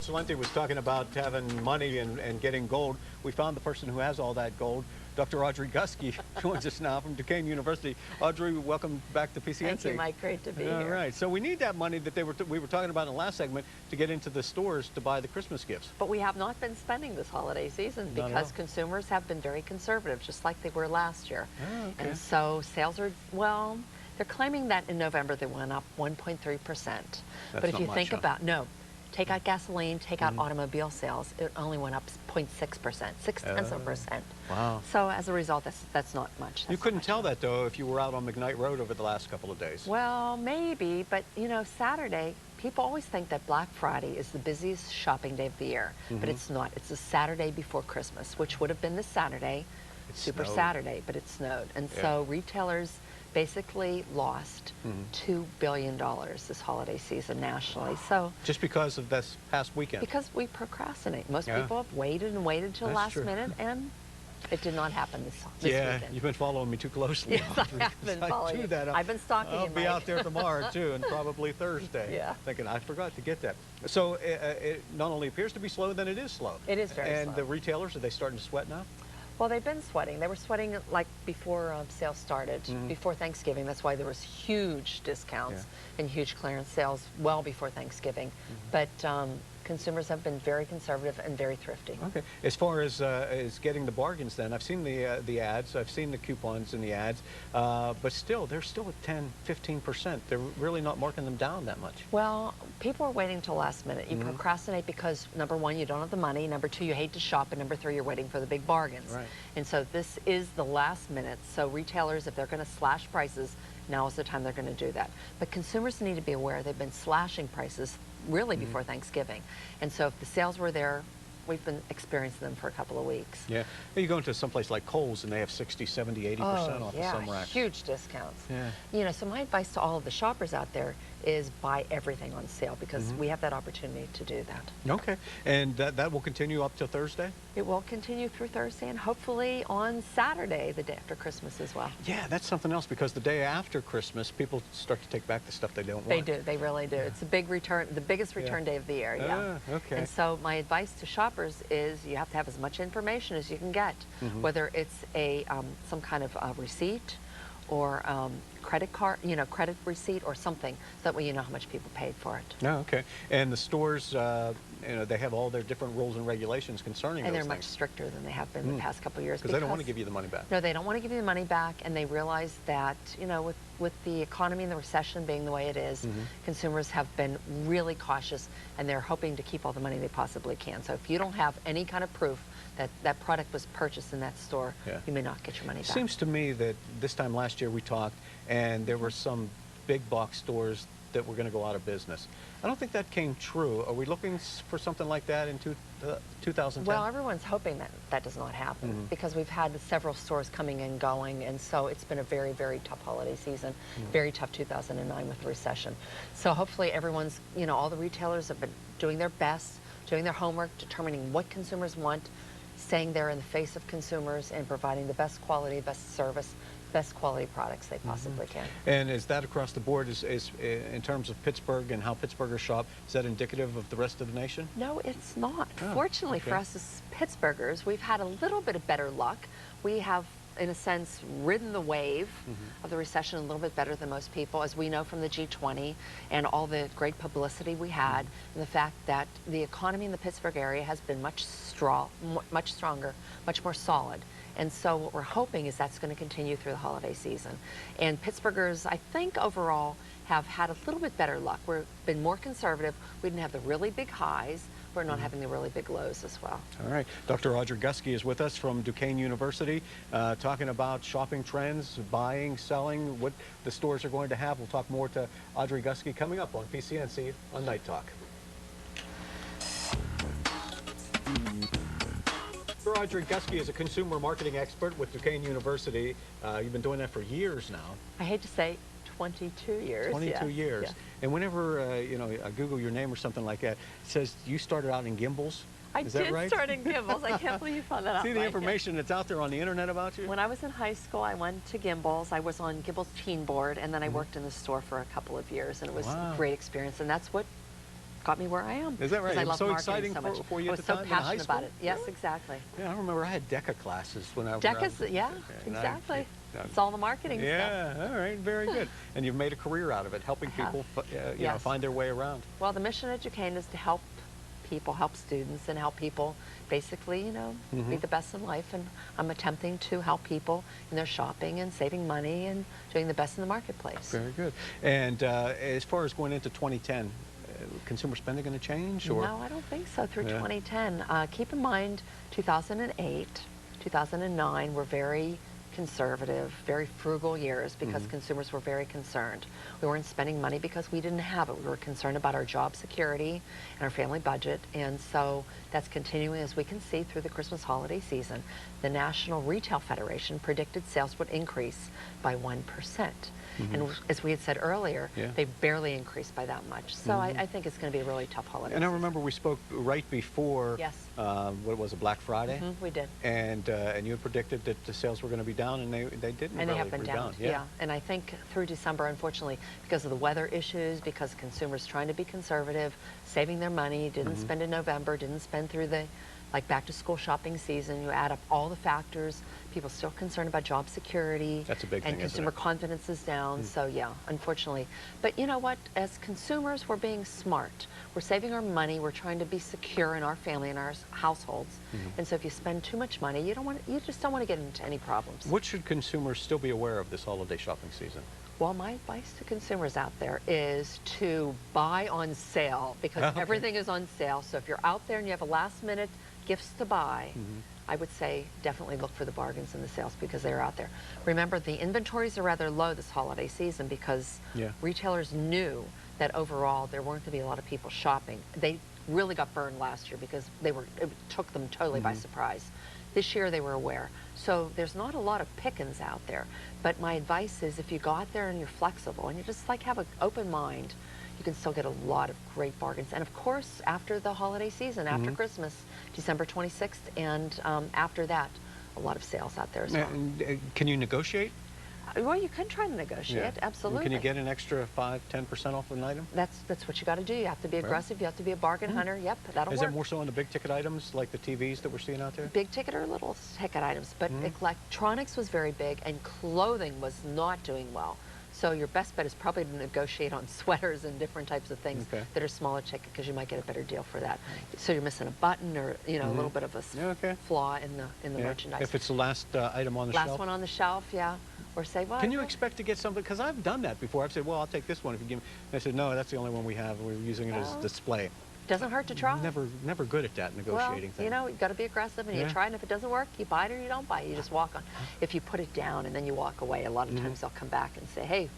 Salenti was talking about having money and getting gold. We found the person who has all that gold. Dr. Audrey Gusky joins us now from Duquesne University. Audrey, welcome back to PCNC. Thank you, Mike. Great to be here. All right. So we need that money that we were talking about in the last segment to get into the stores to buy the Christmas gifts. But we have not been spending this holiday season because consumers have been very conservative, just like they were last year. Oh, okay. And so sales are, well, they're claiming that in November they went up 1.3%. But if you think about, take out gasoline, take out automobile sales, it only went up 0.6%, 0.6%. Wow. So as a result, that's not much. You couldn't tell that, though, if you were out on McKnight Road over the last couple of days. Well, maybe, but you know, Saturday, people always think that Black Friday is the busiest shopping day of the year, but it's not. It's the Saturday before Christmas, which would have been this Saturday, Super Saturday, but it snowed. And so retailers basically lost $2 billion this holiday season nationally. So just because of this past weekend? Because we procrastinate. Most people have waited and waited till the last minute, and it did not happen this weekend. You've been following me too closely. Yes, I have been following you. I've been stalking you, I'll be out there tomorrow, too, and probably Thursday. Thinking, I forgot to get that. So it not only appears to be slow, then it is slow. It is very slow. And the retailers, are they starting to sweat now? Well, they've been sweating. They were sweating like before sales started, before Thanksgiving. That's why there was huge discounts and huge clearance sales well before Thanksgiving. But consumers have been very conservative and very thrifty. Okay. As far as getting the bargains, then, I've seen the ads, I've seen the coupons in the ads, but still, they're still at 10, 15%. They're really not marking them down that much. Well, people are waiting till last minute. You procrastinate because, number one, you don't have the money. Number two, you hate to shop. And number three, you're waiting for the big bargains. Right. And so this is the last minute. So retailers, if they're going to slash prices, now is the time they're going to do that. But consumers need to be aware they've been slashing prices really before Thanksgiving. And so if the sales were there, we've been experiencing them for a couple of weeks. Yeah. You go into someplace like Kohl's and they have 60, 70, 80% off of some racks. Huge discounts. Yeah. You know, so my advice to all of the shoppers out there is buy everything on sale because we have that opportunity to do that. Okay. And that will continue up to Thursday? It will continue through Thursday and hopefully on Saturday, the day after Christmas as well. Yeah, that's something else because the day after Christmas, people start to take back the stuff they don't want. They do. They really do. It's a big return, the biggest return day of the year. Okay. And so my advice to shoppers is you have to have as much information as you can get, whether it's a some kind of receipt or credit card, credit receipt or something, so that way you know how much people paid for it. Oh, okay. And the stores, they have all their different rules and regulations concerning and those they're much stricter than they have been the past couple of years. Because they don't want to give you the money back. No, they don't want to give you the money back, and they realize that, with the economy and the recession being the way it is, consumers have been really cautious, and they're hoping to keep all the money they possibly can. So if you don't have any kind of proof that that product was purchased in that store, you may not get your money back. It seems to me that this time last year we talked, and there were some big box stores that were going to go out of business. I don't think that came true. Are we looking for something like that in 2010? Well, everyone's hoping that that does not happen because we've had several stores coming and going, and so it's been a very, very tough holiday season, very tough 2009 with the recession. So hopefully everyone's, all the retailers have been doing their best, doing their homework, determining what consumers want, staying there in the face of consumers and providing the best quality, best service, best quality products they possibly can. And is that across the board, is in terms of Pittsburgh and how Pittsburghers shop, is that indicative of the rest of the nation? No, it's not. Fortunately for us as Pittsburghers, we've had a little bit of better luck. We have, in a sense, ridden the wave of the recession a little bit better than most people, as we know from the G20 and all the great publicity we had, and the fact that the economy in the Pittsburgh area has been much stronger, much more solid. And so what we're hoping is that's going to continue through the holiday season. And Pittsburghers, I think overall, have had a little bit better luck. We've been more conservative. We didn't have the really big highs. We're not having the really big lows as well. All right. Dr. Audrey Gusky is with us from Duquesne University, talking about shopping trends, buying, selling, what the stores are going to have. We'll talk more to Audrey Gusky coming up on PCNC on Night Talk. Dr. Audrey Gusky is a consumer marketing expert with Duquesne University. You've been doing that for years now. I hate to say 22 years. 22 years. Yeah. And whenever, I Google your name or something like that, it says you started out in gimbals. Is that right? I did start in gimbals. I can't believe you found that out. See the information that's out there on the internet about you? When I was in high school, I went to Gimbals. I was on Gimbals Teen Board, and then I worked in the store for a couple of years, and it was a great experience. And that's what got me where I am. Is that right? 'Cause I It was love so marketing exciting so much. for you I at was the so time in high passionate about school? it. Yes, exactly. Yeah, I remember I had DECA classes when I was DECA's, yeah, and exactly. I- It's all the marketing stuff. yeah, all right, very good. And you've made a career out of it, helping I have. people, you know, Yes. find their way around. Well, the mission at Duquesne is to help people, help students, and help people basically, you know, be the best in life. And I'm attempting to help people in their shopping and saving money and doing the best in the marketplace. Very good. And as far as going into 2010, consumer spending going to change? Or? No, I don't think so through Yeah. 2010. Keep in mind, 2008, 2009 were very conservative, very frugal years because consumers were very concerned. We weren't spending money because we didn't have it. We were concerned about our job security and our family budget, and so that's continuing as we can see through the Christmas holiday season. The National Retail Federation predicted sales would increase by 1%. And as we had said earlier, Yeah. they barely increased by that much. So I think it's going to be a really tough holiday And I season. remember we spoke right before, Yes. what was it, Black Friday? We did. And you had predicted that the sales were going to be down, and they didn't And they really have been rebound. down, yeah. And I think through December, unfortunately, because of the weather issues, because consumers trying to be conservative, saving their money, didn't spend in November, didn't spend through the back to school shopping season. You add up all the factors, people still concerned about job security. That's a big thing, and isn't consumer it? confidence is down. So yeah, unfortunately. But you know what? As consumers, we're being smart. We're saving our money. We're trying to be secure in our family and our households. And so if you spend too much money, you just don't want to get into any problems. What should consumers still be aware of this holiday shopping season? Well, my advice to consumers out there is to buy on sale because Okay. everything is on sale. So if you're out there and you have a last minute gifts to buy, I would say definitely look for the bargains and the sales because they're out there. Remember, the inventories are rather low this holiday season because Yeah. retailers knew that overall there weren't going to be a lot of people shopping. They really got burned last year because it took them totally by surprise. This year they were aware. So there's not a lot of pickings out there. But my advice is if you go out there and you're flexible and you just like have an open mind, you can still get a lot of great bargains. And of course, after the holiday season, after Christmas, December 26th, and after that, a lot of sales out there as well. And, can you negotiate? Well, you can try to negotiate, absolutely. Can you get an extra 5–10% off an item? That's what you got to do. You have to be aggressive. You have to be a bargain hunter. Yep, that'll Is work. it more so on the big ticket items like the TVs that we're seeing out there? Big ticket or little ticket items, but electronics was very big and clothing was not doing well. So your best bet is probably to negotiate on sweaters and different types of things Okay. that are smaller ticket because you might get a better deal for that. So you're missing a button or a little bit of a Okay. flaw in the Yeah. merchandise. If it's the last item on the Last shelf? one on the shelf, yeah. Or say, well, Can you expect to get something? Because I've done that before. I've said, well, I'll take this one if you give me. And they said, no, that's the only one we have. We're using it as Well, display. doesn't hurt to try. Never good at that negotiating Well, thing. you know, you've got to be aggressive and Yeah. you try, and if it doesn't work, you buy it or you don't buy it. You just walk on. If you put it down and then you walk away, a lot of times they'll come back and say, hey,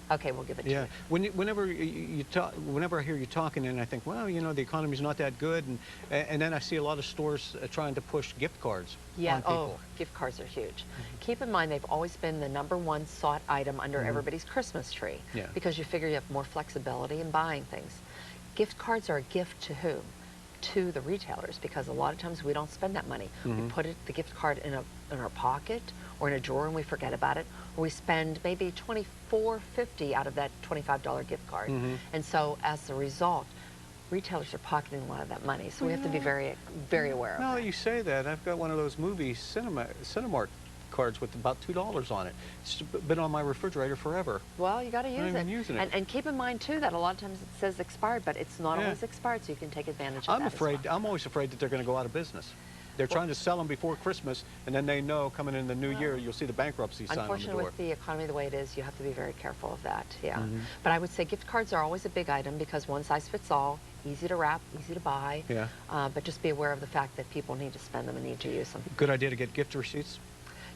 okay, we'll give it to Yeah. you. Whenever I hear you talking, and I think, well, you know, the economy's not that good, and then I see a lot of stores trying to push gift cards Yeah, on people. gift cards are huge. Keep in mind, they've always been the #1 sought item under everybody's Christmas tree Yeah. because you figure you have more flexibility in buying things. Gift cards are a gift to whom? To the retailers, because a lot of times we don't spend that money. We put the gift card in our pocket or in a drawer and we forget about it, or we spend maybe $24.50 out of that $25 gift card. And so as a result, retailers are pocketing a lot of that money. So we have to be very, very aware of Now that. that you say that, I've got one of those movie Cinemark cards with about $2 on it. It's been on my refrigerator forever. Well, you got to use Not it. even using it. And keep in mind too that a lot of times it says expired, but it's not Yeah. always expired, so you can take advantage of I'm that as afraid. well. I'm always afraid that they're going to go out of business. They're trying to sell them before Christmas, and then they know coming in the new year, you'll see the bankruptcy sign on the Unfortunately, door. with the economy the way it is, you have to be very careful of that, yeah. But I would say gift cards are always a big item because one size fits all, easy to wrap, easy to buy. Yeah. But just be aware of the fact that people need to spend them and need to use them. Good idea to get gift receipts.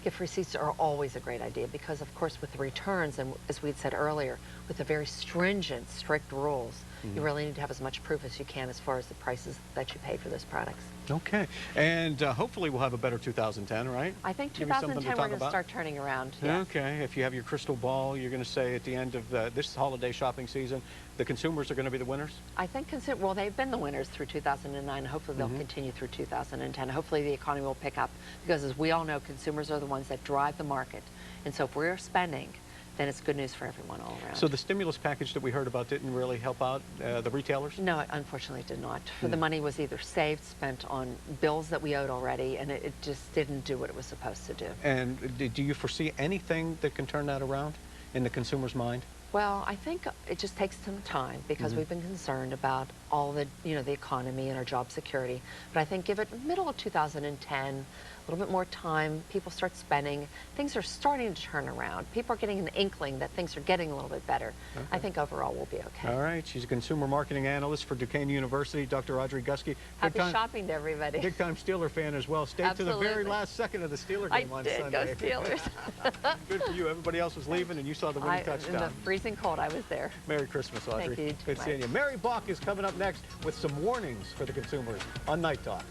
Gift receipts are always a great idea because, of course, with the returns and as we had said earlier, with the very stringent, strict rules, you really need to have as much proof as you can as far as the prices that you pay for those products. Okay. And hopefully we'll have a better 2010, right? I think Give me something to 2010 we're talk going to about. start turning around. Yes. Okay. If you have your crystal ball, you're going to say at the end of this holiday shopping season, the consumers are going to be the winners? I think, well, they've been the winners through 2009. Hopefully they'll continue through 2010. Hopefully the economy will pick up because, as we all know, consumers are the ones that drive the market. And so if we're spending, then it's good news for everyone all around. So the stimulus package that we heard about didn't really help out the retailers? No, it unfortunately did not. The money was either saved, spent on bills that we owed already, and it just didn't do what it was supposed to do. And do you foresee anything that can turn that around in the consumer's mind? Well, I think it just takes some time because we've been concerned about all the, the economy and our job security. But I think give it middle of 2010, a little bit more time, people start spending, things are starting to turn around. People are getting an inkling that things are getting a little bit better. Okay. I think overall we'll be okay. All right, she's a consumer marketing analyst for Duquesne University, Dr. Audrey Gusky. Happy shopping to everybody. Big time Steeler fan as well. Stayed to the very last second of the Steeler game on Sunday. I did, go Steelers. Good for you. Everybody else was leaving and you saw the winning touchdown. In the freezing cold, I was there. Merry Christmas, Audrey. Thank you. Good seeing you. Mary Bach is coming up next with some warnings for the consumers on Night Talk.